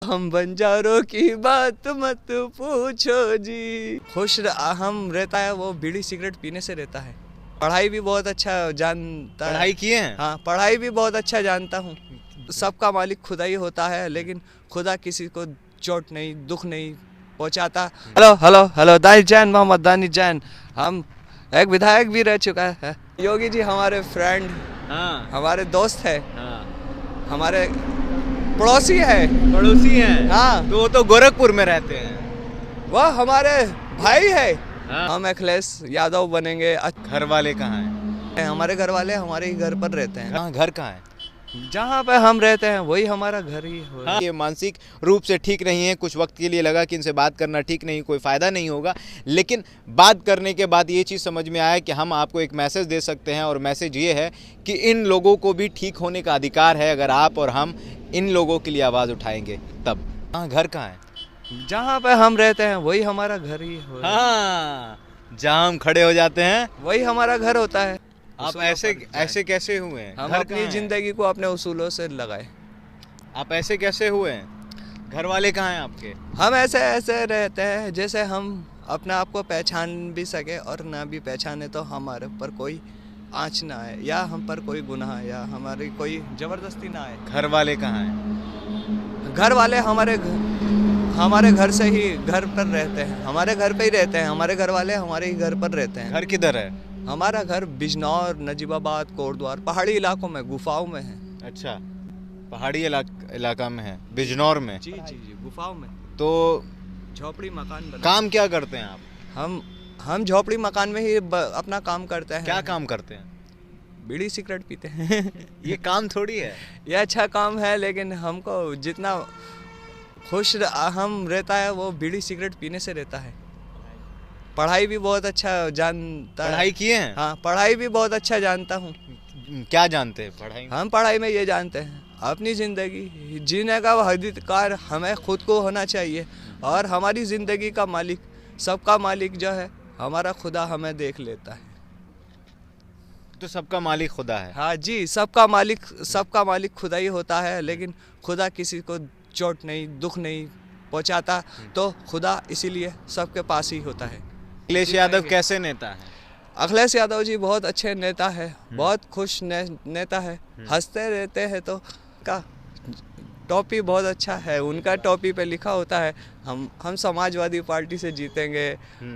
हम बंजारों की बात मत पूछो जी। खुश हम रहता है वो बीड़ी सिगरेट पीने से रहता है। पढ़ाई भी बहुत अच्छा जानता है। पढ़ाई किए हैं? हाँ, पढ़ाई भी बहुत अच्छा जानता हूँ। सबका मालिक खुदा ही होता है, लेकिन खुदा किसी को चोट नहीं, दुख नहीं पहुँचाता। Hello hello hello, Danish Jain, Mohammad Danish Jain. हम एक विधायक भी रह चुका है। योगी जी हमारे फ्रेंड, हाँ, हमारे दोस्त है, हाँ, हमारे पड़ोसी है। पड़ोसी हैं। हाँ, तो वो तो गोरखपुर में रहते हैं। वह हमारे भाई है। हाँ। हम अखिलेश यादव बनेंगे। घर वाले कहाँ हैं? हमारे घर वाले हमारे ही घर पर रहते हैं। कहाँ, घर कहाँ है? जहाँ पे हम रहते हैं वही हमारा घर ही है। हाँ, ये मानसिक रूप से ठीक नहीं है। कुछ वक्त के लिए लगा कि इनसे बात करना ठीक नहीं, कोई फ़ायदा नहीं होगा, लेकिन बात करने के बाद ये चीज़ समझ में आया कि हम आपको एक मैसेज दे सकते हैं, और मैसेज ये है कि इन लोगों को भी ठीक होने का अधिकार है अगर आप और हम इन लोगों के लिए आवाज़ उठाएंगे तब। हाँ, घर कहाँ है? जहाँ पे हम रहते हैं वही हमारा घर ही है। हाँ, जहाँ हम खड़े हो जाते हैं वही हमारा घर होता है। आप ऐसे कैसे हुए हैं? हम घर अपनी कहाँ है? जिंदगी को अपने उसूलों से लगाए। आप ऐसे कैसे हुए हैं? घर वाले कहाँ हैं आपके? हम ऐसे ऐसे रहते हैं जैसे हम अपने आप को पहचान भी सके और ना भी पहचाने तो हमारे पर कोई आँच ना आए, या हम पर कोई गुनाह या हमारी कोई ज़बरदस्ती ना आए। घर वाले कहाँ हैं? घर वाले हमारे घर से ही घर पर रहते हैं, हमारे घर पे ही रहते हैं। हमारे घर वाले हमारे ही घर पर रहते हैं। घर किधर है? हमारा घर बिजनौर, नजीबाबाद, कोटद्वार, पहाड़ी इलाकों में, गुफाओं में है। अच्छा, पहाड़ी इलाका में है, बिजनौर में। जी जी जी, गुफाओं में। तो झोपड़ी मकान बना। काम क्या करते हैं आप? हम झोपड़ी मकान में ही अपना काम करते हैं। क्या काम करते हैं? बीड़ी सिगरेट पीते हैं। ये काम थोड़ी है। ये अच्छा काम है, लेकिन हमको जितना खुश हम रहता है वो बीड़ी सिगरेट पीने से रहता है। पढ़ाई भी बहुत अच्छा जानता है। पढ़ाई किए हैं? हाँ, पढ़ाई भी बहुत अच्छा जानता हूँ। क्या जानते हैं पढ़ाई में? हम पढ़ाई में ये जानते हैं, अपनी ज़िंदगी जीने का अधिकार हमें खुद को होना चाहिए, और हमारी ज़िंदगी का मालिक, सबका मालिक जो है हमारा खुदा, हमें देख लेता है। तो सबका मालिक खुदा है। हाँ जी, सबका मालिक खुदा ही होता है, लेकिन खुदा किसी को चोट नहीं, दुख नहीं पहुँचाता, तो खुदा इसीलिए सबके पास ही होता है। अखिलेश यादव कैसे नेता है? अखिलेश यादव जी बहुत अच्छे नेता है, बहुत खुश नेता है, हंसते रहते हैं। तो का टोपी बहुत अच्छा है, उनका टोपी पे लिखा होता है हम समाजवादी पार्टी से जीतेंगे,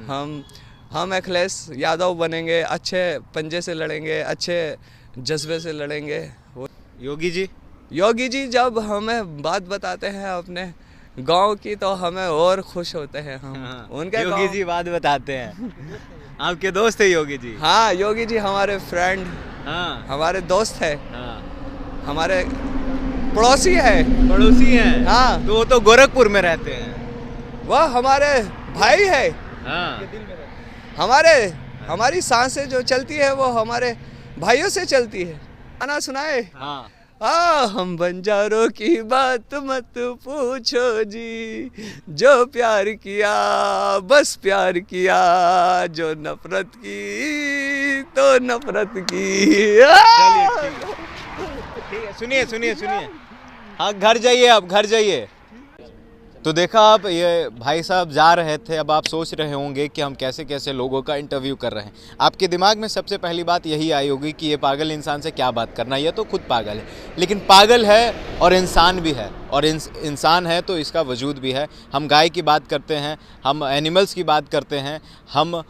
हम अखिलेश यादव बनेंगे, अच्छे पंजे से लड़ेंगे, अच्छे जज्बे से लड़ेंगे। योगी जी जब हमें बात बताते हैं अपने गांव की तो हमें और खुश होते हैं हम। हाँ, उनके योगी जी बात बताते हैं। आपके दोस्त है योगी जी? हाँ, योगी जी हमारे फ्रेंड, हाँ, हमारे दोस्त है, हाँ, हमारे पड़ोसी है। पड़ोसी हैं। हाँ, तो वो तो गोरखपुर में रहते हैं। वह हमारे भाई है। हाँ, हमारी सांसें जो चलती है वो हमारे भाइयों से चलती है। गाना सुनाए। हाँ, हम बंजारों की बात मत पूछो जी, जो प्यार किया बस प्यार किया, जो नफरत की तो नफरत की। चलिए ठीक है। सुनिए। हाँ, घर जाइए, आप घर जाइए। तो देखा आप, ये भाई साहब जा रहे थे। अब आप सोच रहे होंगे कि हम कैसे कैसे लोगों का इंटरव्यू कर रहे हैं। आपके दिमाग में सबसे पहली बात यही आई होगी कि ये पागल इंसान से क्या बात करना, ये तो खुद पागल है। लेकिन पागल है और इंसान भी है, और इंसान है तो इसका वजूद भी है। हम गाय की बात करते हैं, हम एनिमल्स की बात करते हैं, हम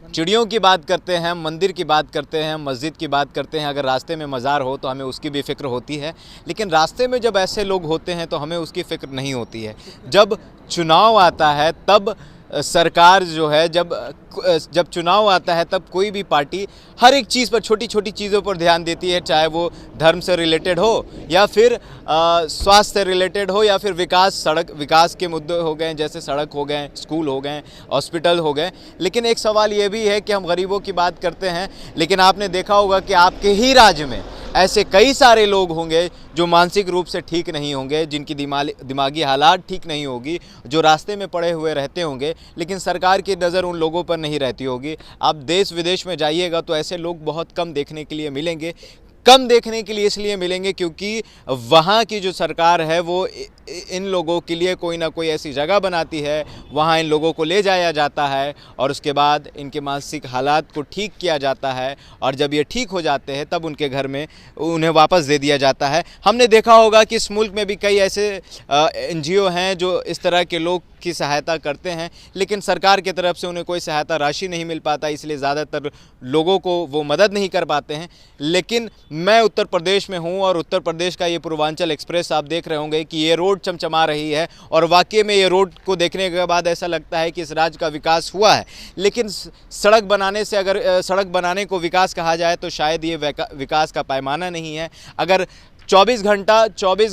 चिड़ियों की बात करते हैं, मंदिर की बात करते हैं, मस्जिद की बात करते हैं। अगर रास्ते में मज़ार हो तो हमें उसकी भी फ़िक्र होती है, लेकिन रास्ते में जब ऐसे लोग होते हैं तो हमें उसकी फ़िक्र नहीं होती है। जब चुनाव आता है तब सरकार जो है, जब चुनाव आता है तब कोई भी पार्टी हर एक चीज़ पर, छोटी छोटी चीज़ों पर ध्यान देती है, चाहे वो धर्म से रिलेटेड हो या फिर स्वास्थ्य से रिलेटेड हो या फिर विकास के मुद्दे हो गए, जैसे सड़क हो गए, स्कूल हो गए, हॉस्पिटल हो गए। लेकिन एक सवाल ये भी है कि हम गरीबों की बात करते हैं, लेकिन आपने देखा होगा कि आपके ही राज्य में ऐसे कई सारे लोग होंगे जो मानसिक रूप से ठीक नहीं होंगे, जिनकी दिमागी हालात ठीक नहीं होगी, जो रास्ते में पड़े हुए रहते होंगे, लेकिन सरकार की नज़र उन लोगों पर नहीं रहती होगी। आप देश विदेश में जाइएगा तो ऐसे लोग बहुत कम देखने के लिए मिलेंगे। कम देखने के लिए इसलिए मिलेंगे क्योंकि वहाँ की जो सरकार है वो इन लोगों के लिए कोई ना कोई ऐसी जगह बनाती है, वहाँ इन लोगों को ले जाया जाता है और उसके बाद इनके मानसिक हालात को ठीक किया जाता है और जब ये ठीक हो जाते हैं तब उनके घर में उन्हें वापस दे दिया जाता है। हमने देखा होगा कि इस मुल्क में भी कई ऐसे NGO हैं जो इस तरह के लोग की सहायता करते हैं, लेकिन सरकार की तरफ से उन्हें कोई सहायता राशि नहीं मिल पाता, इसलिए ज़्यादातर लोगों को वो मदद नहीं कर पाते हैं। लेकिन मैं उत्तर प्रदेश में हूँ और उत्तर प्रदेश का ये पूर्वांचल एक्सप्रेस आप देख रहे होंगे कि ये रोड चमचमा रही है और वाकई में ये रोड को देखने के बाद ऐसा लगता है कि इस राज्य का विकास हुआ है। लेकिन सड़क बनाने से अगर सड़क बनाने को विकास कहा जाए तो शायद ये विकास का पैमाना नहीं है। अगर 24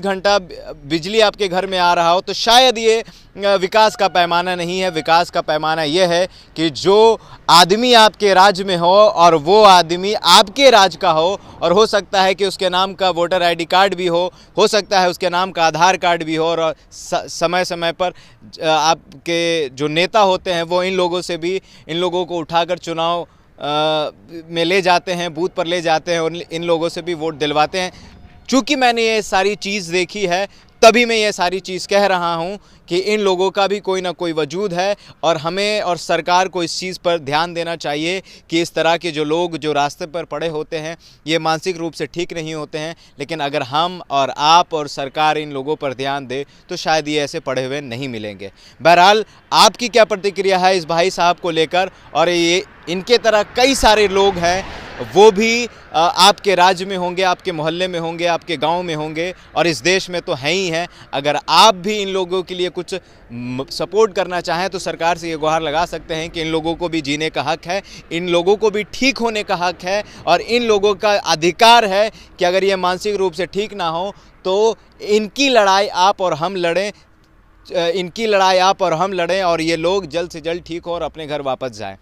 घंटा बिजली आपके घर में आ रहा हो तो शायद ये विकास का पैमाना नहीं है। विकास का पैमाना ये है कि जो आदमी आपके राज्य में हो और वो आदमी आपके राज्य का हो और सकता है कि उसके नाम का वोटर ID कार्ड भी हो सकता है उसके नाम का आधार कार्ड भी हो और समय समय पर आपके जो नेता होते हैं वो इन लोगों को उठाकर चुनाव में ले जाते हैं, बूथ पर ले जाते हैं और इन लोगों से भी वोट दिलवाते हैं। चूँकि मैंने ये सारी चीज़ देखी है तभी मैं ये सारी चीज़ कह रहा हूँ कि इन लोगों का भी कोई ना कोई वजूद है और हमें और सरकार को इस चीज़ पर ध्यान देना चाहिए कि इस तरह के जो लोग जो रास्ते पर पड़े होते हैं ये मानसिक रूप से ठीक नहीं होते हैं। लेकिन अगर हम और आप और सरकार इन लोगों पर ध्यान दे तो शायद ये ऐसे पड़े हुए नहीं मिलेंगे। बहरहाल आपकी क्या प्रतिक्रिया है इस भाई साहब को लेकर? और ये इनके तरह कई सारे लोग हैं, वो भी आपके राज्य में होंगे, आपके मोहल्ले में होंगे, आपके गांव में होंगे और इस देश में तो है ही हैं। अगर आप भी इन लोगों के लिए कुछ सपोर्ट करना चाहें तो सरकार से ये गुहार लगा सकते हैं कि इन लोगों को भी जीने का हक है, इन लोगों को भी ठीक होने का हक है और इन लोगों का अधिकार है कि अगर ये मानसिक रूप से ठीक ना हो तो इनकी लड़ाई आप और हम लड़ें और ये लोग जल्द से जल्द ठीक हो और अपने घर वापस जाएं।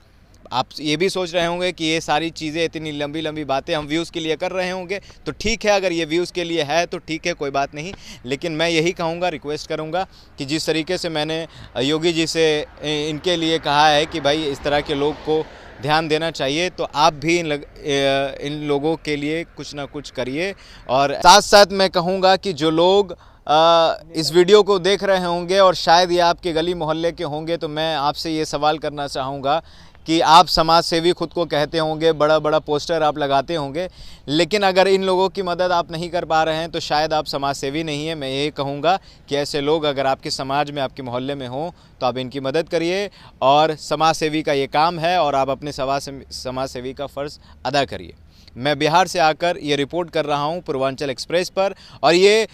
आप ये भी सोच रहे होंगे कि ये सारी चीज़ें, इतनी लंबी लंबी बातें हम व्यूज़ के लिए कर रहे होंगे, तो ठीक है, अगर ये व्यूज़ के लिए है तो ठीक है, कोई बात नहीं। लेकिन मैं यही कहूँगा, रिक्वेस्ट करूँगा कि जिस तरीके से मैंने योगी जी से इनके लिए कहा है कि भाई इस तरह के लोग को ध्यान देना चाहिए, तो आप भी इन लोगों के लिए कुछ ना कुछ करिए। और साथ साथ मैं कहूँगा कि जो लोग इस वीडियो को देख रहे होंगे और शायद ये आपके गली मोहल्ले के होंगे, तो मैं आपसे ये सवाल करना चाहूँगा कि आप समाज सेवी खुद को कहते होंगे, बड़ा बड़ा पोस्टर आप लगाते होंगे, लेकिन अगर इन लोगों की मदद आप नहीं कर पा रहे हैं तो शायद आप समाज सेवी नहीं हैं। मैं यही कहूँगा कि ऐसे लोग अगर आपके समाज में, आपके मोहल्ले में हों तो आप इनकी मदद करिए और समाज सेवी का ये काम है और आप अपने समाज सेवी का फ़र्ज़ अदा करिए। मैं बिहार से आकर ये रिपोर्ट कर रहा हूँ पूर्वांचल एक्सप्रेस पर, और ये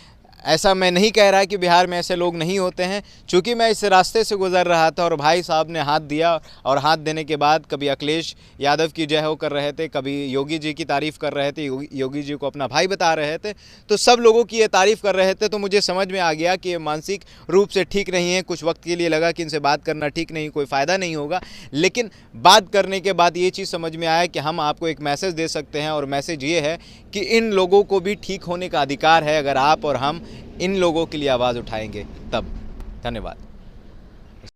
ऐसा मैं नहीं कह रहा कि बिहार में ऐसे लोग नहीं होते हैं। चूँकि मैं इस रास्ते से गुज़र रहा था और भाई साहब ने हाथ दिया और हाथ देने के बाद कभी अखिलेश यादव की जय हो कर रहे थे, कभी योगी जी की तारीफ़ कर रहे थे, योगी जी को अपना भाई बता रहे थे, तो सब लोगों की ये तारीफ़ कर रहे थे। तो मुझे समझ में आ गया कि ये मानसिक रूप से ठीक नहीं है। कुछ वक्त के लिए लगा कि इनसे बात करना ठीक नहीं, कोई फ़ायदा नहीं होगा, लेकिन बात करने के बाद ये चीज़ समझ में आया कि हम आपको एक मैसेज दे सकते हैं और मैसेज ये है कि इन लोगों को भी ठीक होने का अधिकार है, अगर आप और हम इन लोगों के लिए आवाज़ उठाएंगे तब। धन्यवाद।